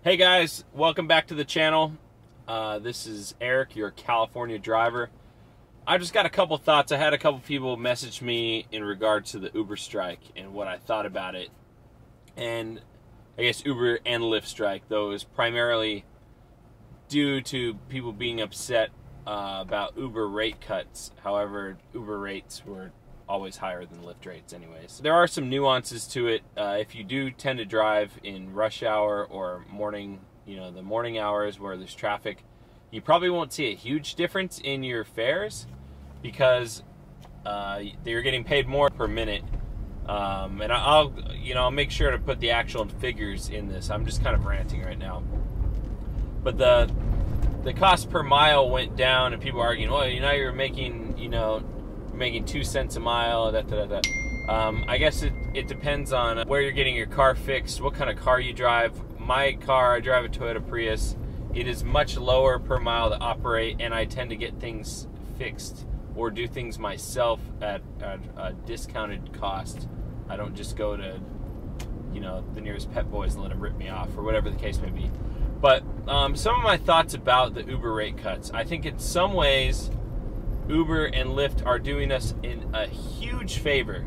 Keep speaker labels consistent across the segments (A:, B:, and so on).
A: Hey guys, welcome back to the channel. This is Eric, your California driver. I just got a couple thoughts. I had a couple people message me in regards to the Uber strike and what I thought about it. And I guess Uber and Lyft strike, though, is primarily due to people being upset about Uber rate cuts. However, Uber rates were always higher than Lyft rates anyways. There are some nuances to it. If you do tend to drive in rush hour or morning, the morning hours where there's traffic, you probably won't see a huge difference in your fares because you're getting paid more per minute. And I'll make sure to put the actual figures in this. I'm just kind of ranting right now. But the cost per mile went down, and people are arguing, well, you're making, making 2 cents a mile, I guess it depends on where you're getting your car fixed, what kind of car you drive. My car, I drive a Toyota Prius. It is much lower per mile to operate, and I tend to get things fixed or do things myself at a discounted cost. I don't just go to, the nearest Pet Boys and let them rip me off, or whatever the case may be. But some of my thoughts about the Uber rate cuts. I think in some ways, Uber and Lyft are doing us a huge favor.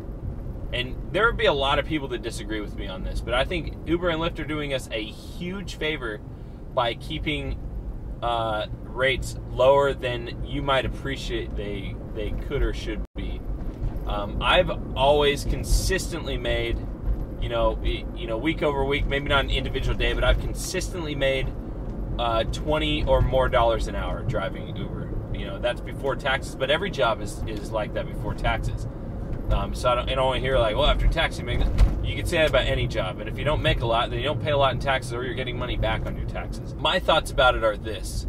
A: And there would be a lot of people that disagree with me on this, but I think Uber and Lyft are doing us a huge favor by keeping rates lower than you might appreciate they could or should be. I've always consistently made, week over week, maybe not an individual day, but I've consistently made $20 or more an hour driving Uber. That's before taxes, but every job is like that before taxes. So I don't want to hear like, well, after tax you make this. You can say that about any job, and if you don't make a lot, then you don't pay a lot in taxes, or you're getting money back on your taxes. My thoughts about it are this: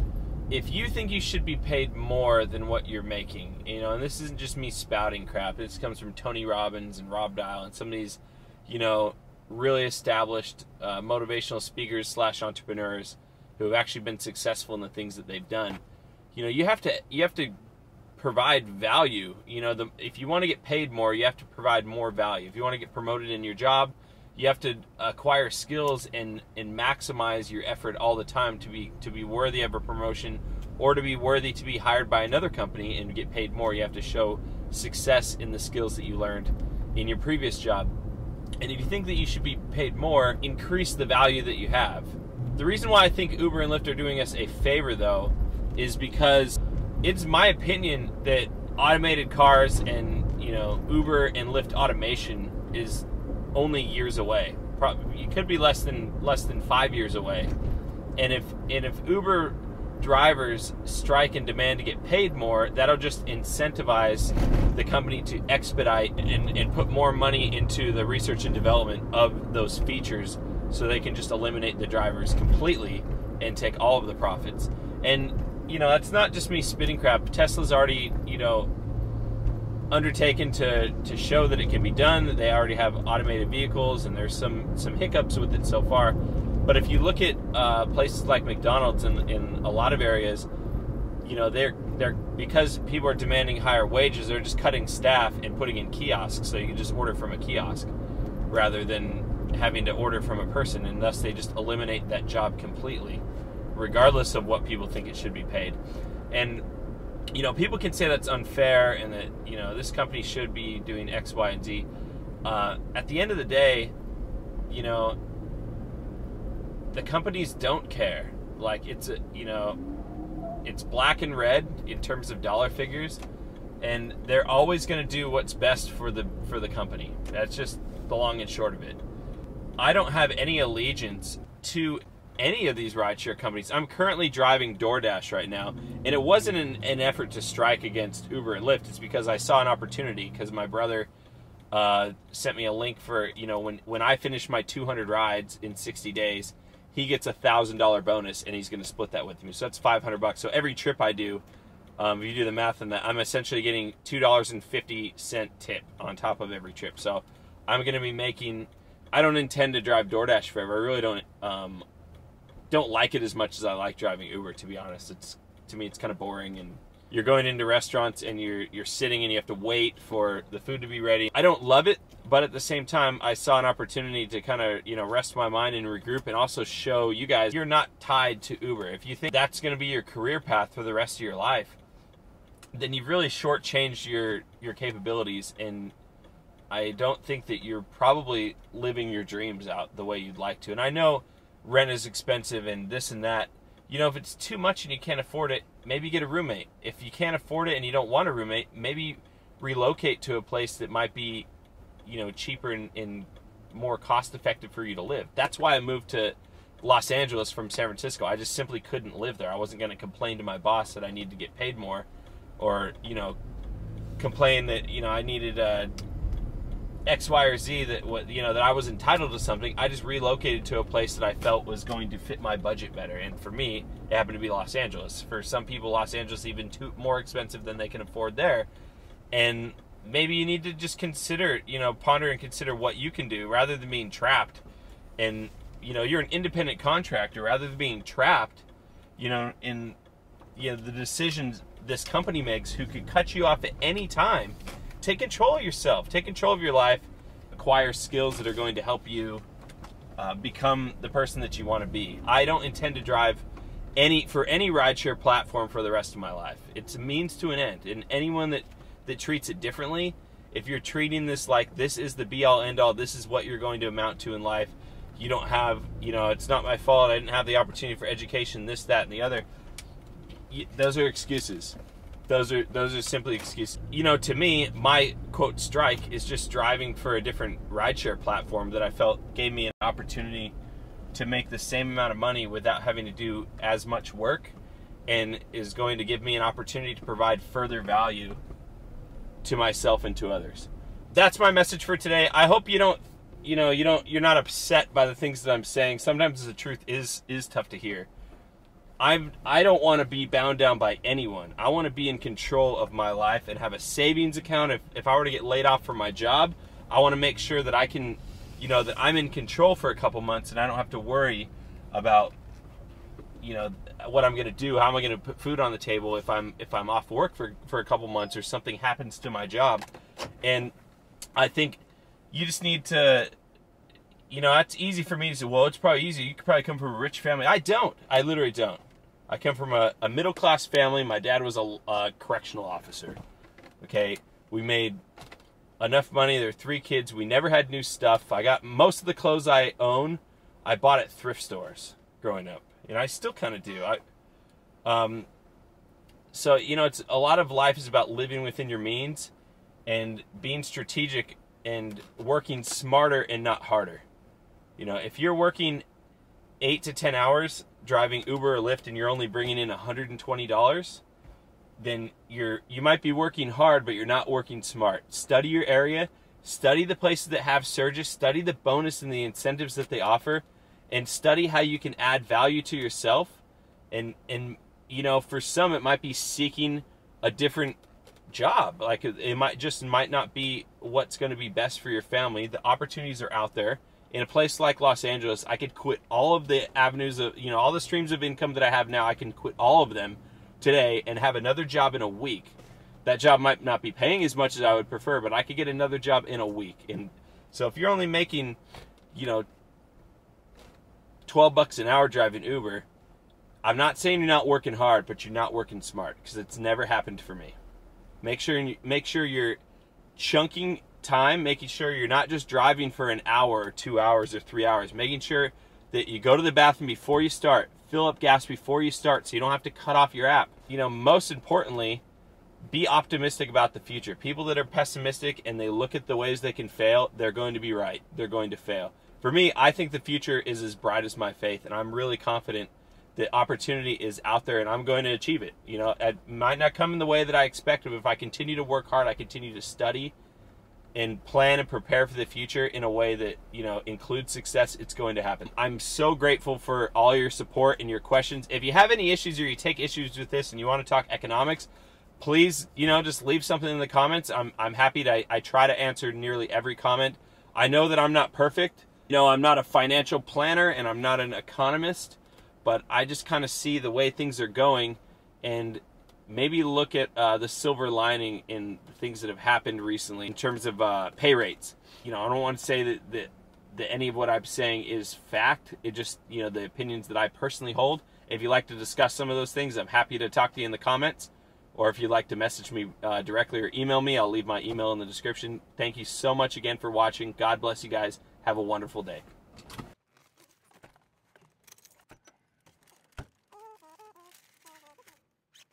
A: if you think you should be paid more than what you're making, and this isn't just me spouting crap. This comes from Tony Robbins and Rob Dial and some of these, really established motivational speakers / entrepreneurs who have actually been successful in the things that they've done. You have to provide value. If you want to get paid more, you have to provide more value. If you want to get promoted in your job, you have to acquire skills and maximize your effort all the time to be worthy of a promotion, or to be worthy to be hired by another company and get paid more. You have to show success in the skills that you learned in your previous job. And if you think that you should be paid more, increase the value that you have. The reason why I think Uber and Lyft are doing us a favor, though, is because it's my opinion that automated cars and Uber and Lyft automation is only years away. Probably it could be less than 5 years away. And if Uber drivers strike and demand to get paid more, that'll just incentivize the company to expedite and put more money into the research and development of those features, so they can just eliminate the drivers completely and take all of the profits. And that's not just me spitting crap. Tesla's already, undertaken to show that it can be done. They already have automated vehicles, and there's some hiccups with it so far. But if you look at places like McDonald's in a lot of areas, they're because people are demanding higher wages, they're just cutting staff and putting in kiosks, so you can just order from a kiosk rather than having to order from a person, and thus they just eliminate that job completely, regardless of what people think it should be paid. And people can say that's unfair and that this company should be doing X, Y, and Z. At the end of the day, the companies don't care. Like, it's black and red in terms of dollar figures, and they're always going to do what's best for the company. That's just the long and short of it. I don't have any allegiance to any of these rideshare companies. I'm currently driving DoorDash right now, and it wasn't an effort to strike against Uber and Lyft. It's because I saw an opportunity, because my brother sent me a link for, when I finish my 200 rides in 60 days, he gets a $1,000 bonus, and he's going to split that with me. So that's $500. So every trip I do, if you do the math on that, I'm essentially getting $2.50 tip on top of every trip. So I'm going to be making. I don't intend to drive DoorDash forever. I really don't like it as much as I like driving Uber, to be honest. To me, it's kind of boring, and you're going into restaurants and you're sitting and you have to wait for the food to be ready. I don't love it, but at the same time, I saw an opportunity to kind of, you know, rest my mind and regroup, and also show you guys you're not tied to Uber. If you think that's going to be your career path for the rest of your life, then you've really shortchanged your capabilities, and I don't think that you're probably living your dreams out the way you'd like to. And I know rent is expensive and this and that. You know, if it's too much and you can't afford it, maybe get a roommate. If you can't afford it and you don't want a roommate, maybe relocate to a place that might be, you know, cheaper and more cost effective for you to live. That's why I moved to Los Angeles from San Francisco. I just simply couldn't live there. I wasn't going to complain to my boss that I need to get paid more, or, you know, complain that, you know, I needed X, Y, or Z, that, you know, that I was entitled to something. I just relocated to a place that I felt was going to fit my budget better. And for me, it happened to be Los Angeles. For some people, Los Angeles is even more expensive than they can afford there. And maybe you need to just consider, you know, ponder and consider what you can do rather than being trapped. And, you know, you're an independent contractor. Rather than being trapped, you know, in, you know, the decisions this company makes, who could cut you off at any time. Take control of yourself. Take control of your life. Acquire skills that are going to help you become the person that you want to be. I don't intend to drive for any rideshare platform for the rest of my life. It's a means to an end. And anyone that treats it differently, if you're treating this like this is the be-all, end-all, this is what you're going to amount to in life, you don't have, you know, it's not my fault, I didn't have the opportunity for education, this, that, and the other. Those are excuses. Those are simply excuses. You know, to me, my quote strike is just driving for a different rideshare platform that I felt gave me an opportunity to make the same amount of money without having to do as much work, and is going to give me an opportunity to provide further value to myself and to others. That's my message for today. I hope you don't, you know, you're not upset by the things that I'm saying. Sometimes the truth is tough to hear. I don't want to be bound down by anyone. I want to be in control of my life and have a savings account. If I were to get laid off from my job, I want to make sure that I can, you know, that I'm in control for a couple months and I don't have to worry about, you know, what I'm going to do. How am I going to put food on the table if I'm off work for a couple months or something happens to my job. And I think you just need to, you know, it's easy for me to say, well, it's probably easy. You could probably come from a rich family. I don't. I literally don't. I come from a middle-class family. My dad was a correctional officer. Okay, we made enough money. There were 3 kids. We never had new stuff. I got most of the clothes I own, I bought at thrift stores growing up. You know, I still kind of do. So, you know, it's a lot of life is about living within your means and being strategic and working smarter and not harder. You know, if you're working 8 to 10 hours driving Uber or Lyft and you're only bringing in $120, then you might be working hard, but you're not working smart. Study your area, study the places that have surges, study the bonus and the incentives that they offer, and study how you can add value to yourself. And you know, for some it might be seeking a different job. Like it might not be what's going to be best for your family. The opportunities are out there. In a place like Los Angeles, I could quit all of the avenues of, you know, all the streams of income that I have now. I can quit all of them today and have another job in a week. That job might not be paying as much as I would prefer, but I could get another job in a week. And so if you're only making, you know, $12 an hour driving Uber, I'm not saying you're not working hard, but you're not working smart, because it's never happened for me. Make sure you're chunking time, making sure you're not just driving for an hour or 2 hours or 3 hours, making sure that you go to the bathroom before you start, fill up gas before you start so you don't have to cut off your app. You know, most importantly, be optimistic about the future. People that are pessimistic and they look at the ways they can fail, they're going to be right. They're going to fail. For me, I think the future is as bright as my faith, and I'm really confident that opportunity is out there and I'm going to achieve it. You know, it might not come in the way that I expect, but if I continue to work hard, I continue to study and plan and prepare for the future in a way that, you know, includes success, it's going to happen. I'm so grateful for all your support and your questions. If you have any issues or you take issues with this and you want to talk economics, please, you know, just leave something in the comments. I'm happy to, I try to answer nearly every comment. I know that I'm not perfect. You know, I'm not a financial planner and I'm not an economist, but I just kind of see the way things are going, and maybe look at the silver lining in the things that have happened recently in terms of pay rates. I don't want to say that any of what I'm saying is fact. It just, the opinions that I personally hold. If you'd like to discuss some of those things, I'm happy to talk to you in the comments. Or if you'd like to message me directly or email me, I'll leave my email in the description. Thank you so much again for watching. God bless you guys. Have a wonderful day.